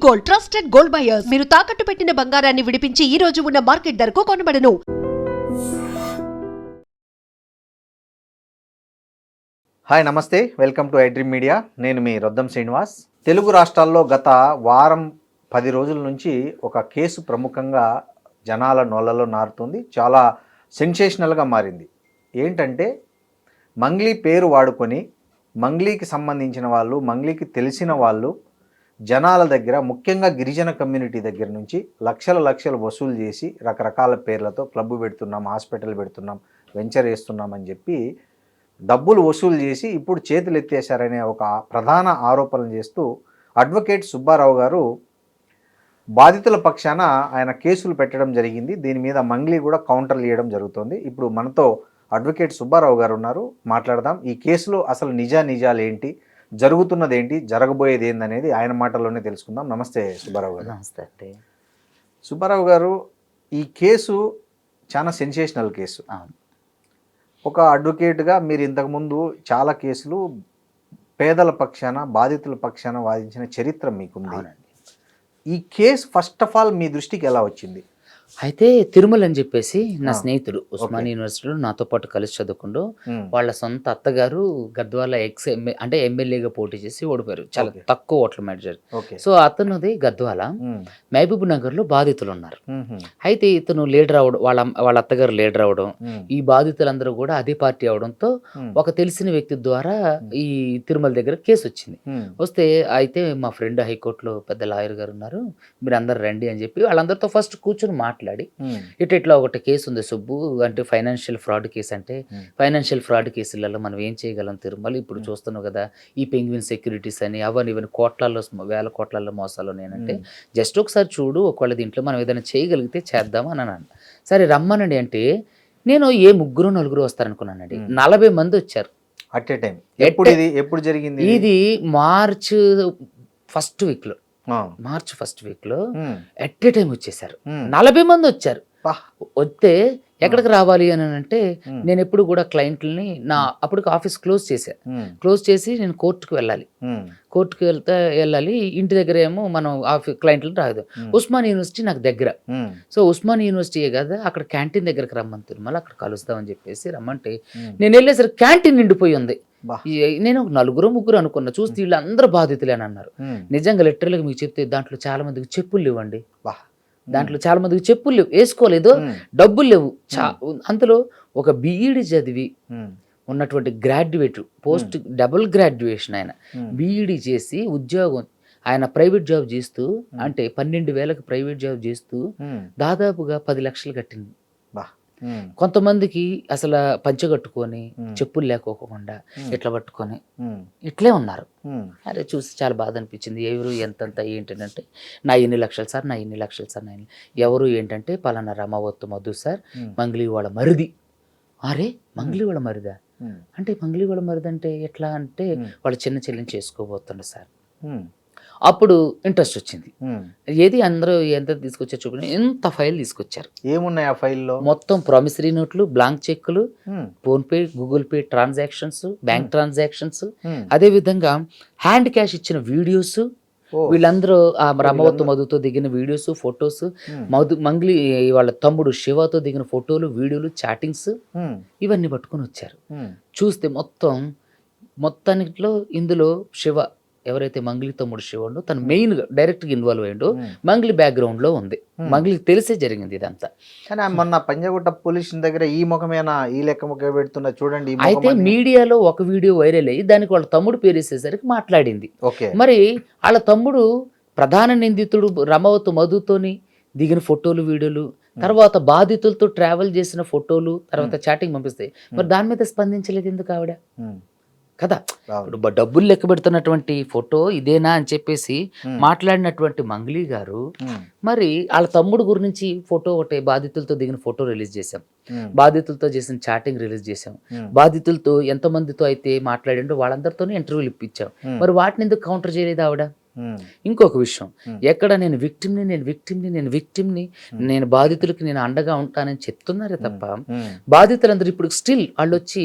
Gold, trusted gold buyers. మీరు తాకట్టు పెట్టిన బంగారాన్ని విడిపించి ఈ రోజు ఉన్న మార్కెట్ ధరకు కొనబడను. హాయ్ నమస్తే, వెల్కమ్ టు ఐడ్రీమ్ మీడియా. నేను మీ రొద్దం శ్రీనివాస్. తెలుగు రాష్ట్రాల్లో గత వారం 10 రోజుల నుంచి ఒక కేసు ప్రముఖంగా జనాల నోళ్ళలో నారుతుంది. చాలా సెన్సేషనల్గా మారింది. ఏంటంటే మంగ్లీ పేరు వాడుకొని మంగ్లీకి సంబంధించిన వాళ్ళు, మంగ్లీకి తెలిసిన వాళ్ళు జనాల దగ్గర, ముఖ్యంగా గిరిజన కమ్యూనిటీ దగ్గర నుంచి లక్షలు వసూలు చేసి రకరకాల పేర్లతో క్లబ్ పెడుతున్నాం, హాస్పిటల్ పెడుతున్నాం, వెంచర్ వేస్తున్నామని చెప్పి డబ్బులు వసూలు చేసి ఇప్పుడు చేతులు ఎత్తేశారనే ఒక ప్రధాన ఆరోపణలు చేస్తూ అడ్వకేట్ సుబ్బారావు గారు బాధితుల పక్షాన ఆయన కేసులు పెట్టడం జరిగింది. దీని మీద మంగ్లీ కూడా కౌంటర్లు ఇవ్వడం జరుగుతుంది. ఇప్పుడు మనతో అడ్వకేట్ సుబ్బారావు గారు ఉన్నారు, మాట్లాడదాం. ఈ కేసులో అసలు నిజాలు ఏంటి, జరుగుతున్నది ఏంటి, జరగబోయేది ఏందనేది ఆయన మాటల్లోనే తెలుసుకుందాం. నమస్తే సుబ్బారావు గారు. నమస్తే అండి. సుబ్బారావు గారు, ఈ కేసు చాలా సెన్సేషనల్ కేసు. ఒక అడ్వకేట్గా మీరు ఇంతకుముందు చాలా కేసులు పేదల పక్షాన, బాధితుల పక్షాన వాదించిన చరిత్ర మీకుంది. ఈ కేసు ఫస్ట్ ఆఫ్ ఆల్ మీ దృష్టికి ఎలా వచ్చింది? అయితే తిరుమల అని చెప్పేసి నా స్నేహితుడు ఉస్మాన్ యూనివర్సిటీలో నాతో పాటు కలిసి చదువుకుంటూ వాళ్ళ సొంత అత్తగారు గద్వాల అంటే ఎమ్మెల్యేగా పోటీ చేసి ఓడిపోయారు, చాలా తక్కువ ఓట్ల మెజార్. సో అతనుది గద్వాల, మహబూబ్ నగర్ లో బాధితులు ఉన్నారు. అయితే ఇతను లీడర్ అవడం, వాళ్ళ అత్తగారు లీడర్ అవడం, ఈ బాధితులందరూ కూడా అదే పార్టీ అవడంతో ఒక తెలిసిన వ్యక్తి ద్వారా ఈ తిరుమల దగ్గర కేసు వచ్చింది. వస్తే అయితే మా ఫ్రెండ్ హైకోర్టులో పెద్ద లాయర్ గారు ఉన్నారు, మీరు అందరు రండి అని చెప్పి వాళ్ళందరితో ఫస్ట్ కూర్చొని మాట్లాడి ఇట్లా ఒకటి కేసు ఉంది సుబ్బు, అంటే ఫైనాన్షియల్ ఫ్రాడ్ కేసు. అంటే ఫైనాన్షియల్ ఫ్రాడ్ కేసులలో మనం ఏం చేయగలం తిరుమల, ఇప్పుడు చూస్తున్నావు కదా ఈ పెంగ్విన్ సెక్యూరిటీస్ అని అవన్నీ ఇవన్నీ కోట్లలో, వేల కోట్లలో మోసాలు. నేనంటే జస్ట్ ఒకసారి చూడు, ఒకవేళ దీంట్లో మనం ఏదైనా చేయగలిగితే చేద్దాం అని అన్నాను. సరే రమ్మనండి అంటే నేను ముగ్గురు నలుగురు వస్తారనుకున్నానండి. 40 మంది వచ్చారు అట్ ఏ టైం. ఎప్పుడు జరిగింది ఇది? మార్చ్ ఫస్ట్ వీక్ లో ఎట్ ఏ టైం వచ్చేసారు. 40 మంది వచ్చారు. వస్తే ఎక్కడికి రావాలి అని అంటే నేను ఎప్పుడు కూడా క్లయింట్లని అప్పటికి ఆఫీస్ క్లోజ్ చేసి నేను కోర్టుకు వెళ్ళాలి. ఇంటి దగ్గర ఏమో మనం క్లయింట్లను రాదు. ఉస్మాన్ యూనివర్సిటీ నాకు దగ్గర. సో ఉస్మాన్ యూనివర్సిటీయే కదా, అక్కడ క్యాంటీన్ దగ్గరకు రమ్మంటారు, మళ్ళీ అక్కడ కలుస్తామని చెప్పేసి రమ్మంటే నేను వెళ్ళేసరికి క్యాంటీన్ నిండిపోయి ఉంది. నేను 4-3 అనుకున్నా, చూస్తే వీళ్ళందరూ బాధితులే అని అన్నారు. నిజంగా లిటరల్గా మీకు చెప్తే దాంట్లో చాలా మందికి చెప్పులు లేవండి, వేసుకోలేదు, డబ్బులు లేవు. అందులో ఒక బీఈడి చదివి ఉన్నటువంటి గ్రాడ్యుయేట్, పోస్ట్ డబుల్ గ్రాడ్యుయేషన్, ఆయన బీఈడి చేసి ఉద్యోగం, ఆయన ప్రైవేట్ జాబ్ చేస్తూ, అంటే 12,000కి ప్రైవేట్ జాబ్ చేస్తూ దాదాపుగా 10 లక్షలు కట్టింది. కొంతమందికి అసలు పంచగట్టుకొని చెప్పులు లేకోకుండా ఇట్లా పట్టుకొని ఇట్లే ఉన్నారు. అరే చూసి చాలా బాధ అనిపించింది. ఎవరు ఎంతంత ఏంటంటే నా ఇన్ని లక్షలు సార్, ఎవరు ఏంటంటే పలానా రమావత్తు మధు సార్, మంగ్లీ వాళ్ళ మరిది. అరే మంగ్లీ వాళ్ళ మరిదా అంటే, మంగ్లీ వాళ్ళ మరిది అంటే ఎట్లా అంటే వాళ్ళ చిన్న చెల్లిని చేసుకోబోతుండే సార్. అప్పుడు ఇంట్రెస్ట్ వచ్చింది. ఏది అందరూ ఎంత తీసుకొచ్చారు చూడండి, ఎంత ఫైల్ తీసుకొచ్చారు. ఏమున్నాయి ఆ ఫైల్లో? మొత్తం ప్రామిసరీ నోట్లు, బ్లాంక్ చెక్కులు, PhonePe, Google pay transactions, bank transactions, అదే విధంగా హ్యాండ్ క్యాష్ ఇచ్చిన వీడియోస్, వీళ్ళందరూ ఆ రమవత్తు మధుతో దిగిన వీడియోస్, ఫొటోస్, మంగ్లీ వాళ్ళ తమ్ముడు శివతో దిగిన ఫోటోలు, వీడియోలు, చాటింగ్స్, ఇవన్నీ పట్టుకొని వచ్చారు. చూస్తే మొత్తానిలో ఇందులో శివ, ఎవరైతే మంగ్లీ తమ్ముడు శివుడు, తను మెయిన్గా డైరెక్ట్గా ఇన్వాల్వ్ అయ్యిండు, మంగ్లీ బ్యాక్గ్రౌండ్లో ఉంది. మంగ్లీకి తెలిసే జరిగింది ఇదంతా. కానీ మొన్న పంజాగుట్ట పోలీస్ స్టేషన్ దగ్గర ఈ ముఖమేనా, ఈ లెక్క ముఖం పెడుతున్నా చూడండి. అయితే మీడియాలో ఒక వీడియో వైరల్ అయ్యి దానికి వాళ్ళ తమ్ముడు పేరు వేసేసరికి మాట్లాడింది. మరి వాళ్ళ తమ్ముడు ప్రధాన నిందితుడు రమవత్తు మధుతోని దిగిన ఫోటోలు, వీడియోలు, తర్వాత బాధితులతో ట్రావెల్ చేసిన ఫోటోలు, తర్వాత చాటింగ్ పంపిస్తాయి. మరి దాని మీద స్పందించలేదు ఎందుకు ఆవిడ కదా? ఇప్పుడు డబ్బులు లెక్క పెడుతున్నటువంటి ఫోటో ఇదేనా అని చెప్పేసి మాట్లాడినటువంటి మంగ్లీ గారు, మరి వాళ్ళ తమ్ముడు గురించి ఫోటో ఒకటి, బాధితులతో దిగిన ఫోటో రిలీజ్ చేశాం, బాధితులతో చేసిన చాటింగ్ రిలీజ్ చేశాం, బాధితులతో ఎంతమందితో అయితే మాట్లాడిండో వాళ్ళందరితోనే ఇంటర్వ్యూలు ఇప్పించాం. మరి వాటిని ఎందుకు కౌంటర్ చేయలేదు ఆవిడ? ఇంకొక విషయం, ఎక్కడ నేను విక్టిమ్ని నేను బాధితులకి నేను అండగా ఉంటానని చెప్తున్నారే తప్ప బాధితులందరూ ఇప్పుడు స్టిల్ వాళ్ళు వచ్చి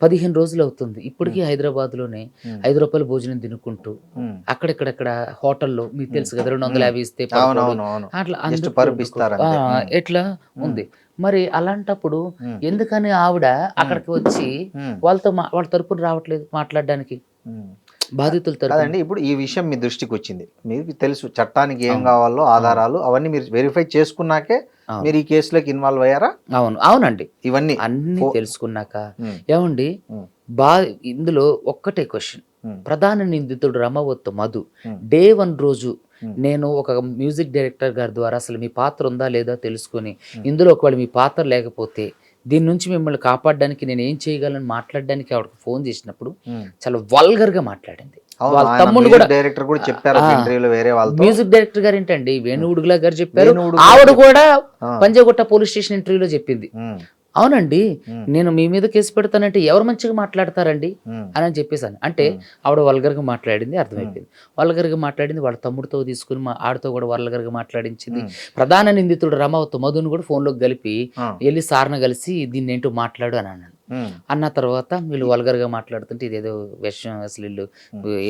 15 రోజులు అవుతుంది ఇప్పటికీ హైదరాబాద్లోనే 5 రూపాయల భోజనం తినుకుంటూ అక్కడెక్కడెక్కడ హోటల్లో మీకు తెలుసు కదా 250 ఇస్తే అట్లా ఎట్లా ఉంది. మరి అలాంటప్పుడు ఎందుకని ఆవిడ అక్కడికి వచ్చి వాళ్ళ తరపున రావట్లేదు మాట్లాడడానికి, బాధితుల తరపున? ఇప్పుడు ఈ విషయం మీ దృష్టికి వచ్చింది, మీకు తెలుసు చట్టానికి ఏం కావాలో ఆధారాలు అవన్నీ మీరు వెరిఫై చేసుకున్నాకే మీరు ఈ కేసులోకి ఇన్వాల్వ్ అయ్యారా? అవునండి, ఇవన్నీ అన్ని తెలుసుకున్నాక ఏమండి ఇందులో ఒక్కటే క్వశ్చన్, ప్రధాన నిందితుడు రమవత్తు మధు డే 1 రోజు నేను ఒక మ్యూజిక్ డైరెక్టర్ గారి ద్వారా అసలు మీ పాత్ర ఉందా లేదా తెలుసుకొని ఇందులో ఒకవేళ మీ పాత్ర లేకపోతే దీని నుంచి మిమ్మల్ని కాపాడడానికి నేను ఏం చేయగలను మాట్లాడడానికి ఆవిడకి ఫోన్ చేసినప్పుడు చాలా వల్గర్ గా మాట్లాడింది. వాళ్ళ తమ్ముడు కూడా డైరెక్టర్ కూడా చెప్పారు ఇంటర్వ్యూలో, వేరే వాళ్ళు మ్యూజిక్ డైరెక్టర్ గారు ఏంటండి వేణుగుడుగులా గారు చెప్పారు, ఆవిడ కూడా పంజాగుట్ట పోలీస్ స్టేషన్ ఇంటర్వ్యూలో చెప్పింది. అవునండి, నేను మీ మీద కేసు పెడతానంటే ఎవరు మంచిగా మాట్లాడతారండి అని చెప్పేసాను. అంటే ఆవిడ వల్గర్గా మాట్లాడింది, అర్థమైపోయింది. వల్గర్గా మాట్లాడింది, వాళ్ళ తమ్ముడితో తీసుకుని ఆడితో కూడా వల్గర్గా మాట్లాడించింది. ప్రధాన నిందితుడు రమవత్తు మధుని కూడా ఫోన్లోకి కలిపి వెళ్ళి సార్ని కలిసి దీన్ని ఏంటో మాట్లాడు అని అన్నాను. అన్న తర్వాత వీళ్ళు వల్గర్గా మాట్లాడుతుంటే ఇదేదో విషయం, అసలు వీళ్ళు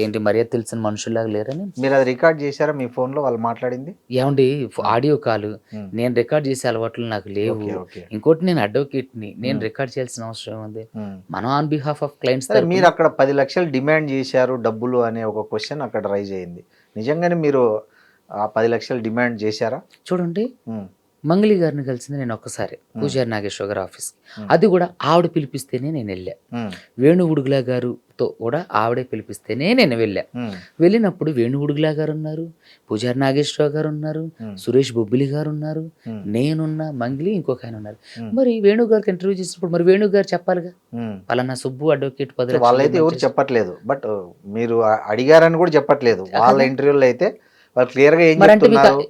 ఏంటి మర్యాద తెలిసిన మనుషుల్లాగా లేరని. మీరు అది రికార్డ్ చేశారా మీ ఫోన్ లో వాళ్ళు మాట్లాడింది? ఏమండి ఆడియో కాల్ నేను రికార్డ్ చేసే అలవాట్లు నాకు లేవు. ఇంకోటి నేను అడ్వకేట్ ని, నేను రికార్డ్ చేయాల్సిన అవసరం ఉంది. మనం ఆన్ బిహాఫ్ ఆఫ్ క్లయింట్స్. మీరు అక్కడ 10 లక్షలు డిమాండ్ చేశారు డబ్బులు అనే ఒక క్వశ్చన్ అక్కడ రైజ్ అయింది. నిజంగానే మీరు ఆ 10 లక్షలు డిమాండ్ చేశారా? చూడండి, మంగళి గారిని కలిసింది నేను ఒక్కసారి పూజారి నాగేశ్వర గారి ఆఫీస్కి. అది కూడా ఆవిడ పిలిపిస్తేనే నేను వెళ్ళా. వేణుగుడుగులా గారుతో కూడా ఆవిడే పిలిపిస్తేనే నేను వెళ్ళా. వెళ్ళినప్పుడు వేణుగుడుగులా గారు ఉన్నారు, పూజారి నాగేశ్వర గారు ఉన్నారు, సురేష్ బొబ్బిలి గారు ఉన్నారు, నేనున్నా, మంగళి ఇంకొక ఆయన ఉన్నారు. మరి వేణు గారికి ఇంటర్వ్యూ చేసినప్పుడు మరి వేణు గారు చెప్పాలిగా, పలానా సుబ్బు అడ్వకేట్ 10 లక్షలు. వాళ్ళైతే ఎవరు చెప్పట్లేదు, బట్ మీరు అడిగారని కూడా చెప్పట్లేదు. వాళ్ళ ఇంటర్వ్యూలో అయితే వాళ్ళు క్లియర్ గా ఏం చెప్తున్నారు,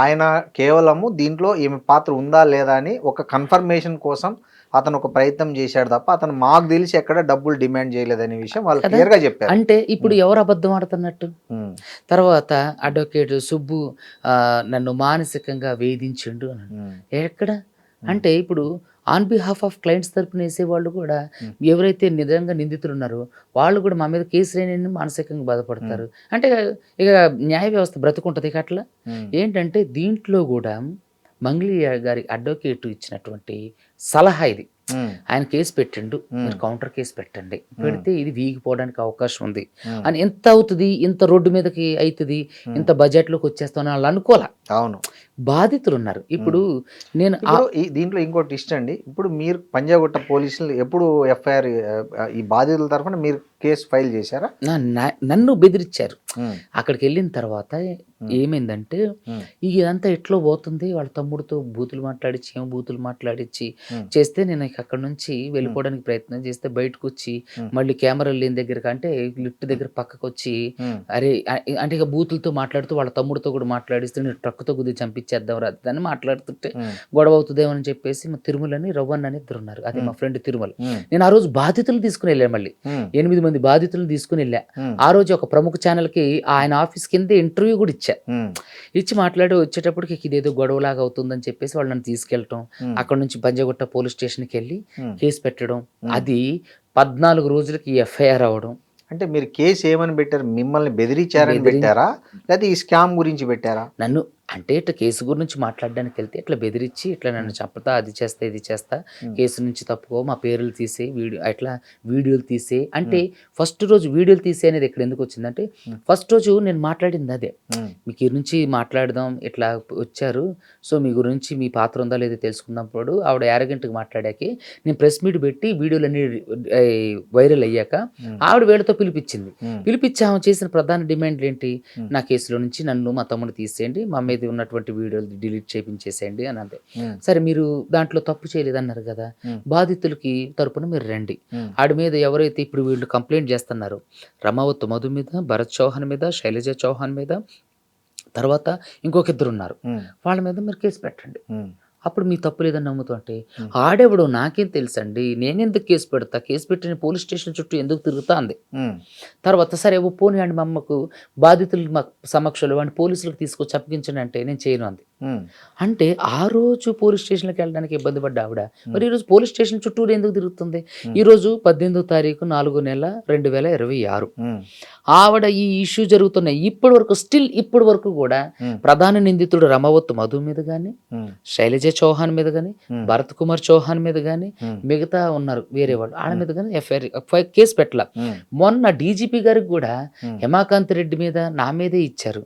ఆయన కేవలము దీంట్లో ఈమె పాత్ర ఉందా లేదా అని ఒక కన్ఫర్మేషన్ కోసం అతను ఒక ప్రయత్నం చేశాడు తప్ప అతను మాకు తెలిసి ఎక్కడ డబ్బులు డిమాండ్ చేయలేదనే విషయం వాళ్ళు క్లియర్ గా చెప్పారు. అంటే ఇప్పుడు ఎవరు అబద్ధం ఆడుతున్నట్టు? తర్వాత అడ్వకేట్ సుబ్బు నన్ను మానసికంగా వేధించిండు అని ఎక్కడ అంటే ఇప్పుడు ఆన్ బిహాఫ్ ఆఫ్ క్లయింట్స్ తరపున వేసేవాళ్ళు కూడా ఎవరైతే నిజంగా నిందితులు ఉన్నారో వాళ్ళు కూడా మా మీద కేసు లేని మానసికంగా బాధపడతారు. అంటే ఇక న్యాయ వ్యవస్థ బ్రతుకుంటుంది. ఇక అట్లా ఏంటంటే దీంట్లో కూడా మంగళి గారి అడ్వకేట్ ఇచ్చినటువంటి సలహా ఇది, ఆయన కేసు పెట్టిండు, మీరు కౌంటర్ కేసు పెట్టండి, పెడితే ఇది వీగిపోవడానికి అవకాశం ఉంది అని. ఎంత అవుతుంది, ఇంత రోడ్డు మీదకి అవుతుంది, ఇంత బడ్జెట్ లోకి వచ్చేస్తాను వాళ్ళు అనుకోలే. అవును, బాధితులు ఉన్నారు. ఇప్పుడు నేను దీంట్లో ఇంకో ట్విస్ట్ అండి, ఇప్పుడు మీరు పంజాగుట్ట పోలీసులు ఎప్పుడు ఎఫ్ఐఆర్ ఈ బాధితుల తరఫున మీరు కేసు ఫైల్ చేశారా? నన్ను బెదిరించారు. అక్కడికి వెళ్ళిన తర్వాత ఏమైందంటే ఇదంతా ఎట్లో పోతుంది, వాళ్ళ తమ్ముడితో బూతులు మాట్లాడించి ఏం బూతులు మాట్లాడించి చేస్తే నేను అక్కడ నుంచి వెళ్ళిపోవడానికి ప్రయత్నం చేస్తే బయటకు వచ్చి మళ్ళీ కెమెరా లేని దగ్గర అంటే లిఫ్ట్ దగ్గర పక్కకు వచ్చి అరే అంటే ఇక బూతులతో మాట్లాడుతూ వాళ్ళ తమ్ముడితో కూడా మాట్లాడిస్తే నేను ట్రక్తో గుద్ది చంపించేద్దాం రాదని మాట్లాడుతుంటే గొడవ అవుతుందేమో అని చెప్పేసి మా తిరుమలని రవ్వన్ అని ఇద్దరు ఉన్నారు, అది మా ఫ్రెండ్ తిరుమల. నేను ఆ రోజు బాధితులు తీసుకుని వెళ్ళాను, మళ్ళీ 8 మంది బాధితులను తీసుకుని వెళ్ళా. ఆ రోజు ఒక ప్రముఖ ఛానల్ కి ఆయన ఆఫీస్ కింద ఇంటర్వ్యూ కూడా ఇచ్చి మాట్లాడి వచ్చేటప్పటికి ఇదేదో గొడవలాగా అవుతుందని చెప్పేసి వాళ్ళు నన్ను తీసుకెళ్ళటం, అక్కడ నుంచి పంజాగుట్ట పోలీస్ స్టేషన్కి వెళ్ళి కేసు పెట్టడం, అది 14 రోజులకి ఎఫ్ఐఆర్ అవడం. అంటే మీరు కేసు ఏమని పెట్టారు? మిమ్మల్ని బెదిరించారని పెట్టారా లేదా ఈ స్కామ్ గురించి పెట్టారా? నన్ను అంటే ఇట్లా కేసు గురించి మాట్లాడడానికి వెళ్తే ఇట్లా బెదిరించి ఇట్లా నన్ను చంపుతా, అది చేస్తా, ఇది చేస్తా, కేసు నుంచి తప్పుకో, మా పేర్లు తీసే అట్లా వీడియోలు తీసే అంటే ఫస్ట్ రోజు వీడియోలు తీసే అనేది ఇక్కడ ఎందుకు వచ్చిందంటే ఫస్ట్ రోజు నేను మాట్లాడింది అదే, మీకు ఈ నుంచి మాట్లాడదాం ఇట్లా వచ్చారు, సో మీ గురించి మీ పాత్ర ఉందా లేదా తెలుసుకున్నప్పుడు ఆవిడ యారగెంట్గా మాట్లాడాకి నేను ప్రెస్ మీట్ పెట్టి వీడియోలన్నీ వైరల్ అయ్యాక ఆవిడ వీళ్ళతో పిలిపించి ఆమె చేసిన ప్రధాన డిమాండ్లు ఏంటి, నా కేసులో నుంచి నన్ను మా తమ్ముడు తీసేయండి, మా మీద ఉన్నటువంటి వీడియోలు డిలీట్ చేయించేసేయండి అని అంతే. సరే మీరు దాంట్లో తప్పు చేయలేదన్నారు కదా, బాధితులకి తరపున మీరు రండి, ఆడి మీద ఎవరైతే ఇప్పుడు వీళ్ళు కంప్లైంట్ చేస్తున్నారో రమావత్ మధు మీద, భరత్ చౌహాన్ మీద, శైలజ చౌహాన్ మీద, తర్వాత ఇంకొక 2 ఉన్నారు, వాళ్ళ మీద మీరు కేసు పెట్టండి. అప్పుడు మీ తప్పు లేదని నమ్ముతుంటే ఆడెవడో నాకేం తెలుసండి, నేనెందుకు కేసు పెడతా, కేసు పెట్టిన పోలీస్ స్టేషన్ చుట్టూ ఎందుకు తిరుగుతా అంది. తర్వాత సరే పోనీ అండి మా అమ్మకు బాధితులు మా సమక్షంలో వాడిని పోలీసులకు తీసుకొచ్చి అప్పగించండి అంటే నేను చేయను అంది. అంటే ఆ రోజు పోలీస్ స్టేషన్కి వెళ్ళడానికి ఇబ్బంది పడ్డ ఆవిడ మరి ఈరోజు పోలీస్ స్టేషన్ చుట్టూరు ఎందుకు తిరుగుతుంది? ఈరోజు 18వ తారీఖు 4వ నెల 2026 ఆవిడ ఈ ఇష్యూ జరుగుతున్నాయి ఇప్పటి వరకు స్టిల్ ఇప్పటి వరకు కూడా ప్రధాన నిందితుడు రమావత్ మధు మీద కానీ, శైలజ చౌహాన్ మీద కానీ, భరత్ కుమార్ చౌహాన్ మీద కానీ, మిగతా ఉన్నారు వేరే వాళ్ళు వాళ్ళ మీద కానీ ఎఫ్ఐఆర్ కేసు పెట్టాల. మొన్న డీజీపీ గారికి కూడా హేమాకాంత్ రెడ్డి మీద నా మీదే ఇచ్చారు,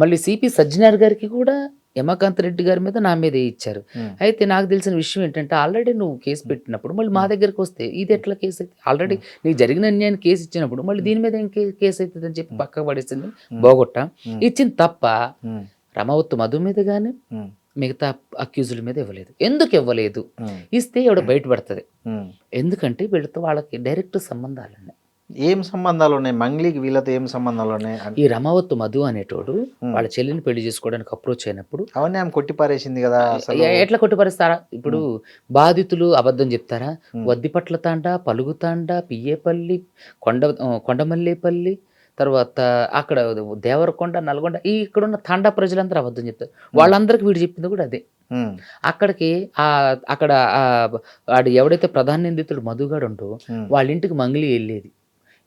మళ్ళీ సిపి సజ్జనార్ గారికి కూడా హేమాకాంత్ రెడ్డి గారి మీద నా మీదే ఇచ్చారు. అయితే నాకు తెలిసిన విషయం ఏంటంటే ఆల్రెడీ నువ్వు కేసు పెట్టినప్పుడు మళ్ళీ మా దగ్గరకు వస్తే ఇది ఎట్లా కేసు అయితే, ఆల్రెడీ నీకు జరిగిన అన్యాయాన్ని కేసు ఇచ్చినప్పుడు మళ్ళీ దీని మీద ఏం కేసు అవుతుంది అని చెప్పి పక్కకు పడేసింది బోగొట్ట. ఇచ్చింది తప్ప రమావత్ మధు మీద కానీ మిగతా అక్యూజుల మీద ఇవ్వలేదు. ఎందుకు ఇవ్వలేదు? ఇస్తే ఎవడ బయటపడుతుంది. ఎందుకంటే వీళ్ళతో వాళ్ళకి డైరెక్ట్ సంబంధాలు ఉన్నాయి. ఏం సంబంధాలు ఉన్నాయి మంగ్లీకి వీళ్ళతో? ఏం సంబంధాలు ఉన్నాయి? ఈ రమావత్ మధు అనేటోడు వాళ్ళ చెల్లిని పెళ్లి చేసుకోవడానికి అప్రోచ్ అయినప్పుడు అవన్నీ ఆమె కొట్టిపారేసింది కదా. ఎట్లా కొట్టిపారేస్తారా? ఇప్పుడు బాధితులు అబద్ధం చెప్తారా? వద్దిపట్ల తాండా, పలుగు తాండా, పియ్యేపల్లి, కొండమల్లేపల్లి, తర్వాత అక్కడ దేవరకొండ, నల్గొండ, ఈ ఇక్కడున్న తాండా ప్రజలందరూ అబద్ధం చెప్తారు. వాళ్ళందరికీ వీడు చెప్పింది కూడా అదే. అక్కడికి అక్కడ వాడు ఎవడైతే ప్రధాన నిందితుడు మధుగాడు ఉంటో వాళ్ళ ఇంటికి మంగ్లీ వెళ్ళేది.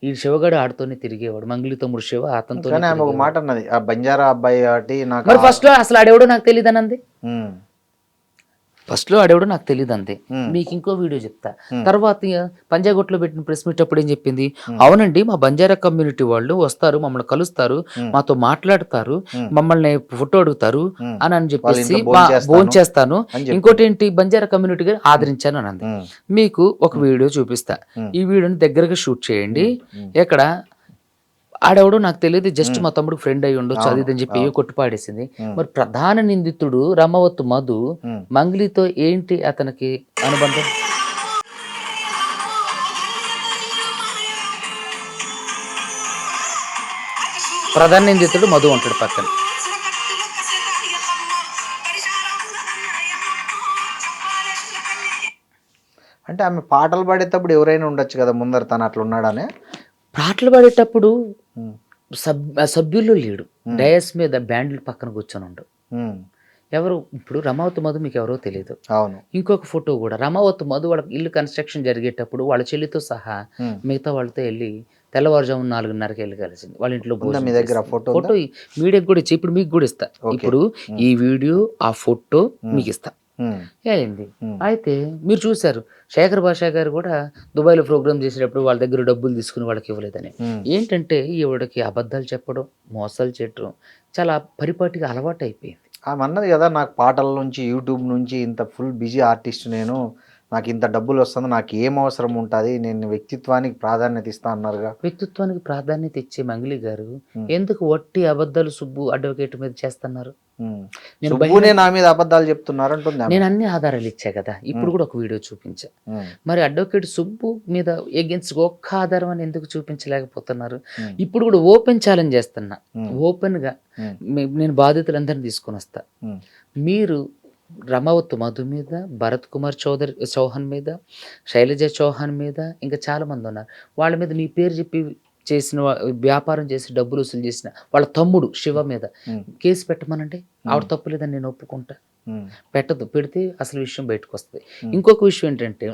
ఈ శివగాడు ఆడుతోనే తిరిగేవాడు, మంగ్లీ తమ్ముడు శివ అతనితో. ఒక మాట అన్నది ఆ బంజారా అబ్బాయి కాబట్టి నాకు మరి ఫస్ట్ లో అసలు ఆడెవడో నాకు తెలియదు అనంది. ఫస్ట్ లో ఆడెవడో నాకు తెలియదు అంతే. మీకు ఇంకో వీడియో చెప్తా. తర్వాత పంజాగుట్లో పెట్టిన ప్రెస్ మీట్ అప్పుడు ఏం చెప్పింది? అవునండి మా బంజారా కమ్యూనిటీ వాళ్ళు వస్తారు, మమ్మల్ని కలుస్తారు, మాతో మాట్లాడతారు, మమ్మల్ని ఫోటో అడుగుతారు అని చెప్పేసి ఫోన్ చేస్తాను. ఇంకోటి ఏంటి, బంజారా కమ్యూనిటీ గారు ఆదరించాను అని అంది. మీకు ఒక వీడియో చూపిస్తా, ఈ వీడియోని దగ్గరగా షూట్ చేయండి. ఎక్కడ ఆడెవడో నాకు తెలియదు, జస్ట్ మా తమ్ముడు ఫ్రెండ్ అయ్యి ఉండొచ్చు అది అని చెప్పి కొట్టి పాడేసింది. మరి ప్రధాన నిందితుడు రమావత్ మధు మంగ్లీతో ఏంటి అతనికి అనుబంధం? ప్రధాన నిందితుడు మధు ఉంటాడు పక్కన. అంటే ఆమె పాటలు పాడేటప్పుడు ఎవరైనా ఉండొచ్చు కదా ముందర, తను అట్లా ఉన్నాడనే. పాటలు పాడేటప్పుడు సభ్యులు లేడు, డయస్ మీద బ్యాండ్లు పక్కన కూర్చొని ఉండు. ఎవరు ఇప్పుడు రమావత్ మధు మీకు ఎవరో తెలియదు. అవును. ఇంకొక ఫోటో కూడా రమావత్ మధు వాళ్ళ ఇల్లు కన్స్ట్రక్షన్ జరిగేటప్పుడు వాళ్ళ చెల్లితో సహా మిగతా వాళ్ళతో వెళ్ళి తెల్లవారుజాము 4:30కి వెళ్ళి కలిసింది వాళ్ళ ఇంట్లో. మీ దగ్గర ఫోటో మీడియాకి కూడా ఇచ్చి ఇప్పుడు మీకు కూడా ఇస్తా. ఇప్పుడు ఈ వీడియో ఆ ఫోటో మీకు ఇస్తా. ఏంది అయితే మీరు చూసారు, శేఖర్ భాషా గారు కూడా దుబాయ్లో ప్రోగ్రామ్ చేసేటప్పుడు వాళ్ళ దగ్గర డబ్బులు తీసుకుని వాళ్ళకి ఇవ్వలేదని. ఏంటంటే ఈవిడకి అబద్ధాలు చెప్పడం, మోసాలు చేయడం చాలా పరిపాటిగా అలవాటు అయిపోయింది. ఆమె అన్నది కదా, నాకు పాటల నుంచి యూట్యూబ్ నుంచి ఇంత ఫుల్ బిజీ ఆర్టిస్ట్ నేను, నాకు ఇంత డబ్బులు వస్తుంది, నాకు ఏం అవసరం ఉంటుంది, నేను వ్యక్తిత్వానికి ప్రాధాన్యత ఇస్తా అన్నారుగా. వ్యక్తిత్వానికి ప్రాధాన్యత ఇచ్చే మంగ్లీ గారు ఎందుకు వట్టి అబద్ధాలు సుబ్బు అడ్వకేట్ మీద చేస్తున్నారు? నా మీద అబద్ధాలు చెప్తున్నారు అంటుంది. నేను అన్ని ఆధారాలు ఇచ్చా కదా, ఇప్పుడు కూడా ఒక వీడియో చూపించా. మరి అడ్వకేట్ సుబ్బు మీద ఎగెన్స్ట్ ఒక్క ఆధారం అని ఎందుకు చూపించలేకపోతున్నారు? ఇప్పుడు కూడా ఓపెన్ ఛాలెంజ్ చేస్తున్నా, ఓపెన్ గా నేను బాధితులందరినీ తీసుకొని వస్తా. మీరు రమావత్ మధు మీద, భరత్ కుమార్ చౌహాన్ మీద, శైలజ చౌహాన్ మీద, ఇంకా చాలా మంది ఉన్నారు, వాళ్ళ మీద మీ పేరు చెప్పి చేసిన వ్యాపారం చేసి డబ్బులు వసూలు చేసిన వాళ్ళ తమ్ముడు శివ మీద కేసు పెట్టమనంటే ఆవిడ తప్పు లేదని నేను ఒప్పుకుంటా. పెట్టదు, పెడితే అసలు విషయం బయటకు వస్తుంది. ఇంకొక విషయం ఏంటంటే